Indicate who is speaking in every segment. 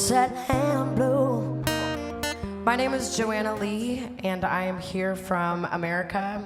Speaker 1: sunset and blue. My name is JoAnna Lee, and I am here from America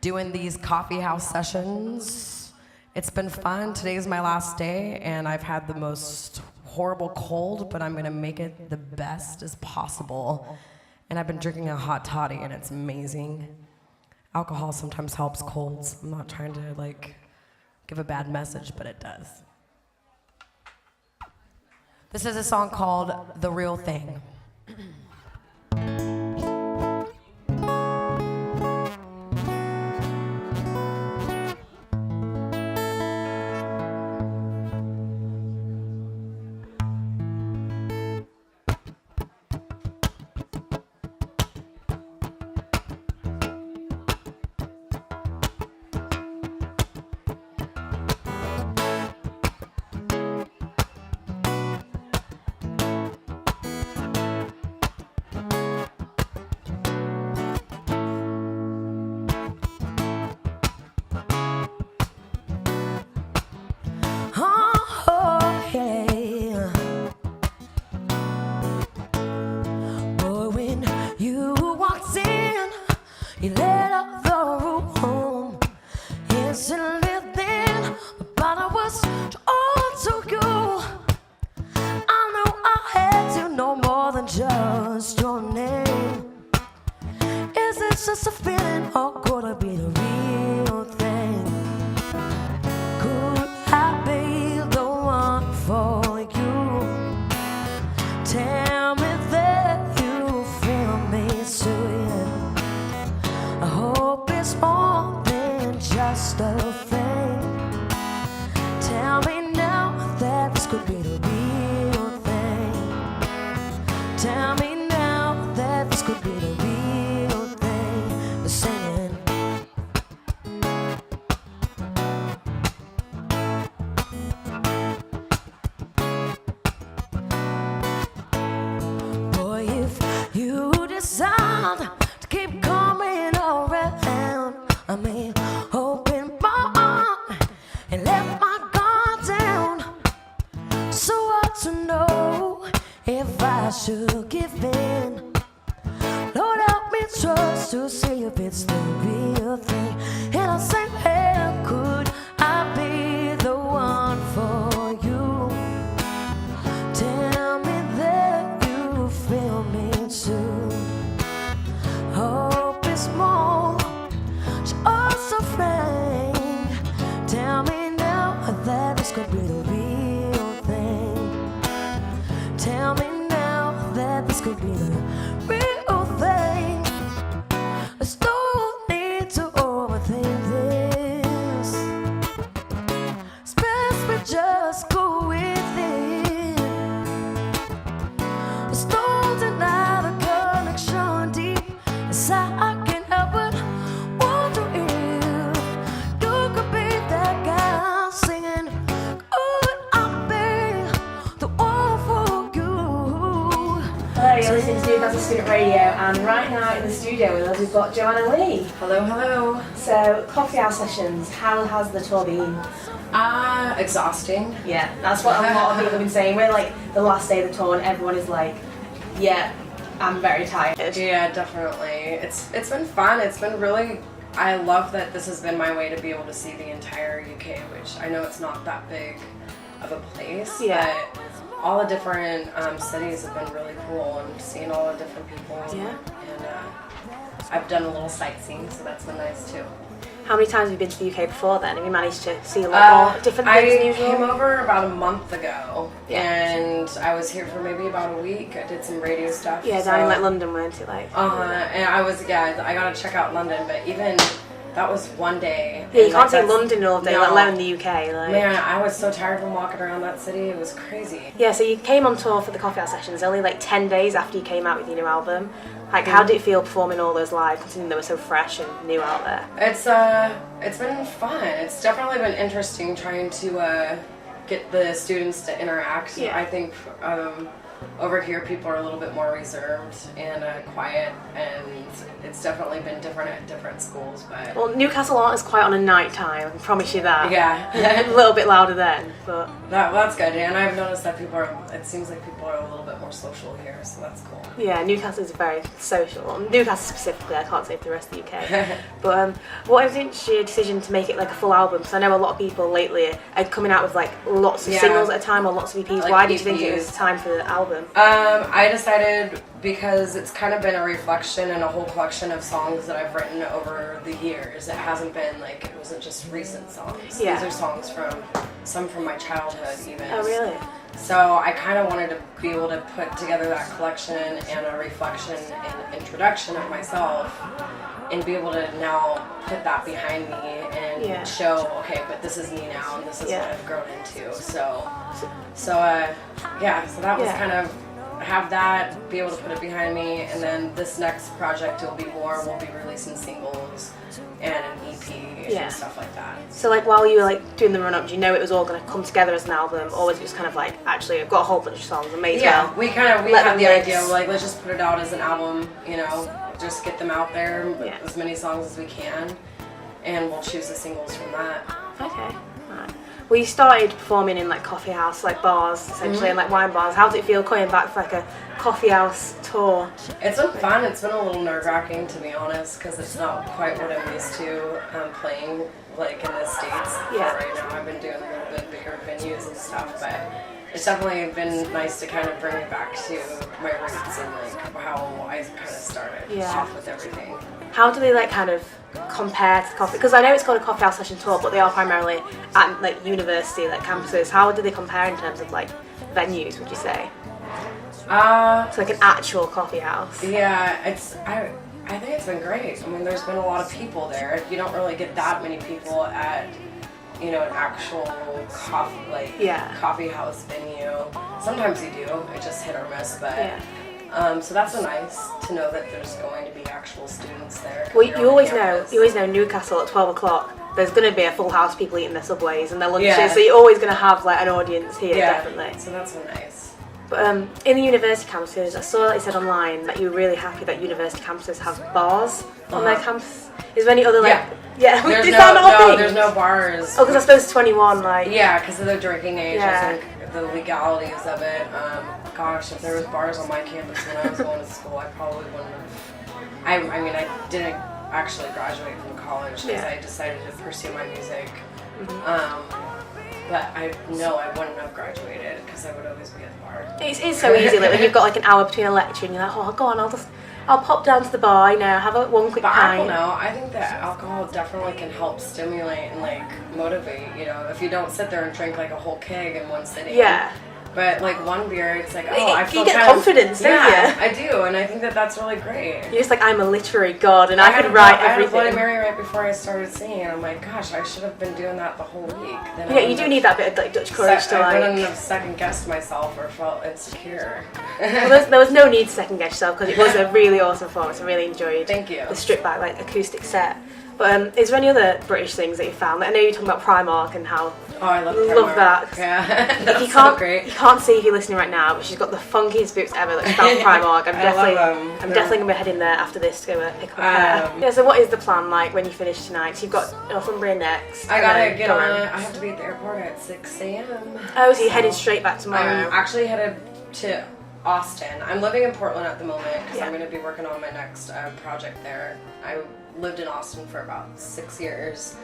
Speaker 1: doing these coffee house sessions. It's been fun. Today's my last day, and I've had the most horrible cold, but I'm gonna make it the best as possible. And I've been drinking a hot toddy, and it's amazing. Alcohol sometimes helps colds. I'm not trying to like give a bad message, but it does. This is a song called The Real Thing. You lit up the room instantly then, but I was drawn to you. I knew I had to know more than just your name. Is it just a feeling, or could it be the real thing? Could I be the one for you? Tell me that you feel me too. I hope it's more than just a thing. Tell me now that this could be the real thing. Tell me now that this could be the real thing. We're singing. Boy, if you decide to keep coming around, I mean, open my arm and let my guard down, so I to know if I should give in. Lord, help me trust to see if it's the real thing. And I say, hey, could I be the one for you? Tell me that you feel me too. Hope it's more just a friend. Tell me now that this could be the real thing. Tell me now that this could be the real thing. There's no need to overthink this. It's best we just go with it. There's no deny the connection deep inside. I can't help but wonder if you could be that guy singing. Could I be the one for you?
Speaker 2: Hello, you're listening to Newcastle Student Radio, and right now in the studio with us we've got JoAnna Lee.
Speaker 1: Hello, hello.
Speaker 2: So, coffee house sessions, how has the tour been?
Speaker 1: Exhausting.
Speaker 2: Yeah, that's what a lot of people have been saying. We're like the last day of the tour and everyone is like, yeah, I'm very tired.
Speaker 1: Yeah, definitely. It's been fun. It's been really, I love that this has been my way to be able to see the entire UK, which I know it's not that big of a place,
Speaker 2: Yeah.
Speaker 1: but all the different cities have been really cool, and seeing all the different people.
Speaker 2: Yeah.
Speaker 1: And I've done a little sightseeing, so that's been nice too.
Speaker 2: How many times have you been to the UK before then? Have you managed to see a lot more different things than
Speaker 1: I
Speaker 2: usual?
Speaker 1: came over about a month ago,
Speaker 2: Yeah.
Speaker 1: and I was here for maybe about a week. I did some radio stuff.
Speaker 2: Yeah, down in like London, weren't you? Like,
Speaker 1: And I was, I gotta check out London, but even that was one day.
Speaker 2: yeah, you
Speaker 1: and,
Speaker 2: can't
Speaker 1: like,
Speaker 2: see London all day,
Speaker 1: no.
Speaker 2: let alone the UK. Like.
Speaker 1: Man, I was so tired from walking around that city. It was crazy.
Speaker 2: Yeah, so you came on tour for the coffee house sessions only like 10 days after you came out with your new album. Like, how did it feel performing all those live, considering they were so fresh and new out there?
Speaker 1: It's been fun. It's definitely been interesting trying to get the students to interact.
Speaker 2: Yeah.
Speaker 1: I think
Speaker 3: over here people are a little bit more reserved and quiet, and it's definitely been different at different schools. But
Speaker 2: Well, Newcastle aren't as quiet on a night time, I can promise you that.
Speaker 3: yeah,
Speaker 2: A little bit louder then, but...
Speaker 3: that's good. And I've noticed that it seems like people are a little bit more social here, so that's cool.
Speaker 2: Yeah, Newcastle is very social. Newcastle specifically, I can't say for the rest of the UK. But what influenced your decision to make it like a full album? Because I know a lot of people lately are coming out with like lots of singles at a time or lots of EPs.
Speaker 3: Like
Speaker 2: Why did you think it
Speaker 3: EPs.
Speaker 2: was time for the album?
Speaker 3: I decided because it's kind of been a reflection and a whole collection of songs that I've written over the years. It hasn't been like, it wasn't just recent songs.
Speaker 2: Yeah.
Speaker 3: These are songs some from my childhood even.
Speaker 2: Oh, really?
Speaker 3: So I kind of wanted to be able to put together that collection and a reflection and introduction of myself, and be able to now put that behind me and show, okay, but this is me now, and this is what I've grown into. So that was kind of, have that, be able to put it behind me, and then this next project we'll be releasing singles and an EP and stuff like that.
Speaker 2: So like while you were like doing the run up, do you know it was all going to come together as an album, or was it just kind of like, actually I've got a whole bunch of songs and may as well?
Speaker 3: We had the idea of like, let's just put it out as an album, you know, just get them out there, as many songs as we can, and we'll choose the singles from that.
Speaker 2: Okay. Right. Well, you started performing in like coffee house, like bars essentially, and like wine bars. How did it feel coming back for like a coffee house tour?
Speaker 3: It's been fun. It's been a little nerve-wracking, to be honest, because it's not quite what I'm used to playing like in the States. Right now I've been doing a little bit bigger venues and stuff, but it's definitely been nice to kind of bring it back to my roots and like how I kind of started off with everything.
Speaker 2: How do they like kind of compare to coffee? Because I know it's called a coffee house session tour, but they are primarily at like university, like campuses. How do they compare in terms of like venues, would you say? It's like an actual coffee house.
Speaker 3: Yeah, I think it's been great. I mean, there's been a lot of people there. You don't really get that many people at, you know, an actual coffee house venue. Sometimes you do. It's just hit or miss, but so that's nice to know that there's going to be actual students there.
Speaker 2: Well, you always know Newcastle at 12 o'clock. There's going to be a full house, people eating their Subways and their lunches, so you're always going to have like an audience here, definitely.
Speaker 3: So that's nice.
Speaker 2: But in the university campuses, I saw that it said online that you were really happy that university campuses have bars on their campus. Is there any other like?
Speaker 3: There's there's no bars.
Speaker 2: Oh, because I suppose 21, like.
Speaker 3: Yeah, because of the drinking age and the legalities of it. Gosh, if there was bars on my campus when I was going to school, I probably wouldn't have. I mean, I didn't actually graduate from college because I decided to pursue my music. But I know I wouldn't have graduated because I would always be at the bar.
Speaker 2: It's so easy, like when you've got like an hour between a lecture and you're like, oh, go on, I'll pop down to the bar, you know, have one quick pint.
Speaker 3: I don't know. I think that alcohol definitely can help stimulate and like motivate. You know, if you don't sit there and drink like a whole keg in one sitting. Yeah. But like one beer, it's like, oh, I feel
Speaker 2: you get confidence, don't you?
Speaker 3: I do, and I think that that's really great.
Speaker 2: You're just like, I'm a literary god, and I can write everything. I had a Bloody
Speaker 3: Mary right before I started singing, and I'm like, gosh, I should have been doing that the whole week.
Speaker 2: Then you do need that bit of like Dutch courage to like.
Speaker 3: I wouldn't have second guessed myself or felt insecure.
Speaker 2: Well, there was no need to second guess yourself because it was a really awesome performance. I really enjoyed.
Speaker 3: Thank you.
Speaker 2: The stripped back like acoustic set. But is there any other British things that you found? Like, I know you're talking about Primark and how
Speaker 3: I love
Speaker 2: that.
Speaker 3: Yeah, that's
Speaker 2: so
Speaker 3: great.
Speaker 2: You can't see if you're listening right now, but she's got the funkiest boots ever that she found from Primark. I'm definitely gonna be heading there after this to go pick up a pair. So what is the plan like when you finish tonight? So you've got Northumbria next.
Speaker 3: I gotta get on. I have to be at the airport at 6 a.m.
Speaker 2: Oh, so you're heading straight back tomorrow?
Speaker 3: I'm actually headed to Austin. I'm living in Portland at the moment because I'm going to be working on my next project there. I lived in Austin for about 6 years.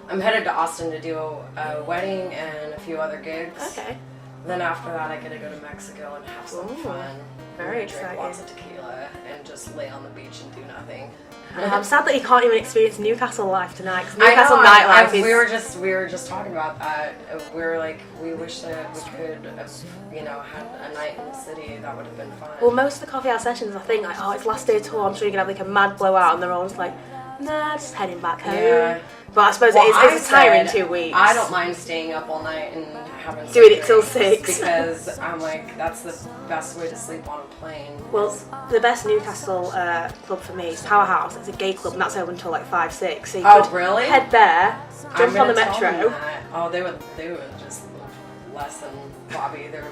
Speaker 3: I'm headed to Austin to do a wedding and a few other gigs.
Speaker 2: Okay.
Speaker 3: Then after that, I get to go to Mexico and have some fun.
Speaker 2: Very
Speaker 3: drink
Speaker 2: exciting.
Speaker 3: Lots of tequila and just lay on the beach and do nothing.
Speaker 2: I'm sad that you can't even experience Newcastle life tonight. Cause Newcastle nightlife is...
Speaker 3: We were just talking about that. We were like, we wish that we could have, you know, had a night in the city. That would have been fun.
Speaker 2: Well, most of the coffee house sessions, I think, like, oh, it's last day of tour. I'm sure you're gonna have like a mad blowout, and they're all just like, nah, just heading back home. Yeah. But I suppose it's tiring 2 weeks.
Speaker 3: I don't mind staying up all night and having
Speaker 2: doing it till 6
Speaker 3: because I'm like, that's the best way to sleep on a plane.
Speaker 2: Well, the best Newcastle club for me is Powerhouse. It's a gay club, and that's open until like 5, 6. So you could
Speaker 3: really?
Speaker 2: head there, jump on the metro.
Speaker 3: Oh, they would just live less than Bobby. They're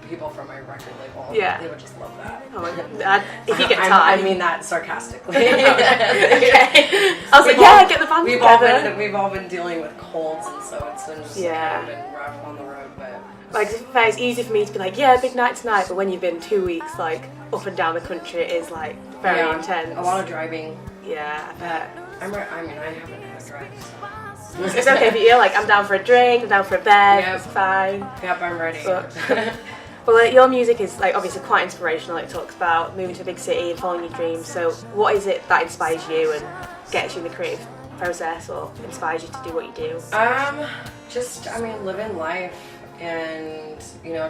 Speaker 3: people from my record label.
Speaker 2: Yeah.
Speaker 3: They would just love that.
Speaker 2: Oh my god. If you get
Speaker 3: I
Speaker 2: time.
Speaker 3: mean that sarcastically.
Speaker 2: Okay. I was like, get the band together.
Speaker 3: We've all been dealing with colds, and so it's been just kind of been rough on the road, but.
Speaker 2: Like, it's easy for me to be like, yeah, big night tonight, but when you've been 2 weeks, like, up and down the country, it is, like, very intense.
Speaker 3: A lot of driving.
Speaker 2: Yeah, I bet.
Speaker 3: I haven't had a drive, so.
Speaker 2: It's okay if you're like, I'm down for a drink, I'm down for a bed, it's fine.
Speaker 3: Yep, I'm ready.
Speaker 2: But your music is, like, obviously quite inspirational. It talks about moving to a big city and following your dreams. So what is it that inspires you and gets you in the creative process or inspires you to do what you do?
Speaker 3: Living life. And,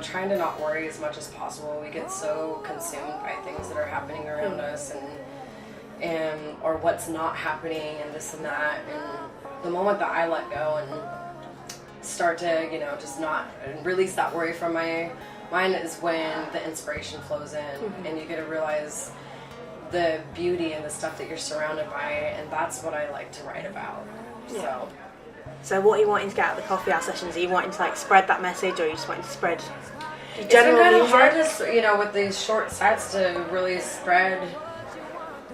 Speaker 3: trying to not worry as much as possible. We get so consumed by things that are happening around us and or what's not happening and this and that. And the moment that I let go and start to, just not release that worry from my mind is when the inspiration flows in and you get to realize the beauty and the stuff that you're surrounded by, and that's what I like to write about.
Speaker 2: Yeah. So what are you wanting to get out of the coffee house sessions? Are you wanting to like spread that message, or are you just wanting to spread general
Speaker 3: kind
Speaker 2: music?
Speaker 3: of hard to, with these short sets to really spread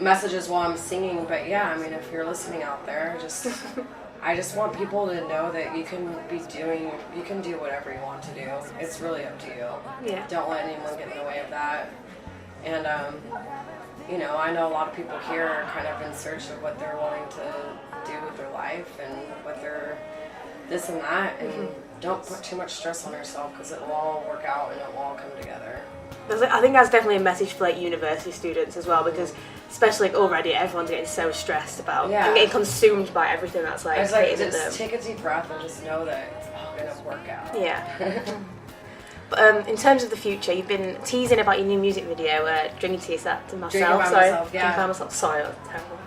Speaker 3: messages while I'm singing. But yeah, if you're listening out there, I just want people to know that you can do whatever you want to do. It's really up to you.
Speaker 2: Yeah.
Speaker 3: Don't let anyone get in the way of that. And I know a lot of people here are kind of in search of what they're wanting to do with their life and what they're this and that, and don't put too much stress on yourself because it will all work out and it will all come together.
Speaker 2: I think that's definitely a message for like university students as well, because especially like already everyone's getting so stressed about and getting consumed by everything that's like hitting them.
Speaker 3: Just take a deep breath and just know that it's all gonna work out.
Speaker 2: Yeah. But in terms of the future, you've been teasing about your new music video, Drinking to Yourself, to myself. Drinking by myself. Sorry, that's terrible.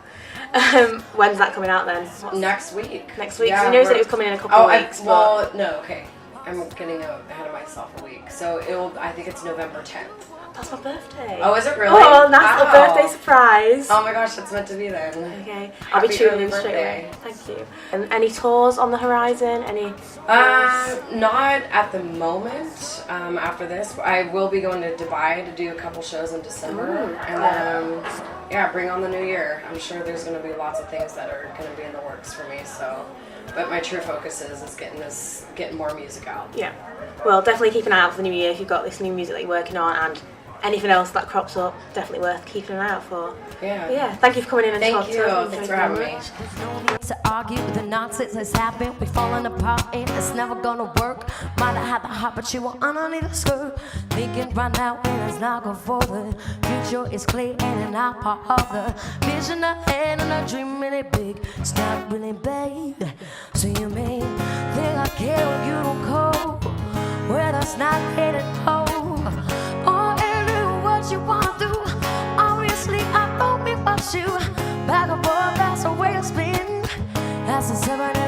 Speaker 2: When's that coming out then?
Speaker 3: Next week.
Speaker 2: Next week? Yeah, so you know that it was coming in a couple of weeks.
Speaker 3: I'm getting ahead of myself a week. So I think it's November 10th.
Speaker 2: That's my birthday.
Speaker 3: Oh, is it really?
Speaker 2: Oh, nice little birthday surprise.
Speaker 3: Oh my gosh, it's meant to be then.
Speaker 2: Okay, I'll be tuning in straight away. Thank you. And any tours on the horizon? Any?
Speaker 3: Not at the moment. After this, I will be going to Dubai to do a couple shows in December, and then bring on the new year. I'm sure there's going to be lots of things that are going to be in the works for me. But my true focus is getting more music out.
Speaker 2: Yeah. Well, definitely keep an eye out for the new year if you've got this new music that you're working on, and anything else that crops up, definitely worth keeping an eye out for.
Speaker 3: Yeah.
Speaker 2: But yeah, thank you for coming in and talking to us.
Speaker 3: Thanks for having me.
Speaker 1: There's no need to argue with the nonsense that's happened. We're falling apart and it's never gonna work. Might have had the heart, but you were underneath the skirt. Thinking right now and it's not going forward. Future is clear and not part of the vision ahead, and a dream really big. It's not really big. So you may think I care when you don't call. Well, that's not headed home. What you want to do. Obviously I don't mean what you. Back and forth, that's the way it's been. That's the 7 and I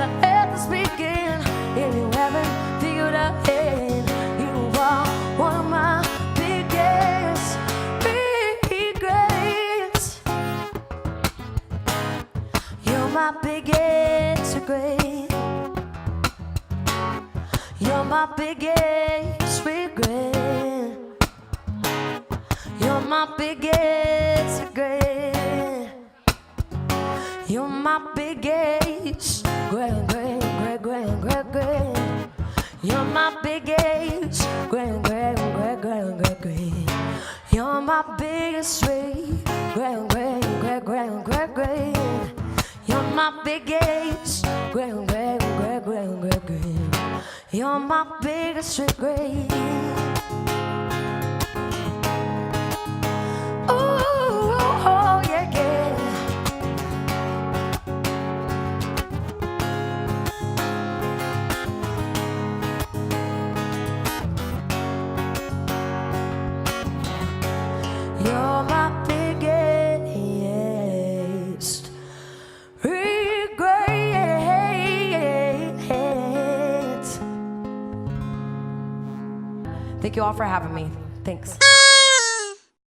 Speaker 1: ever speaking. If you haven't figured out yet, you are one of my biggest regrets. You're my biggest regret. You're my biggest regret. You're my biggest regret. You're my biggest regret. You're my biggest regret. You're my biggest regret. You're my biggest regret. You're my biggest regret. Oh, yeah, yeah. You're my biggest regret. Thank you all for having me. Thanks.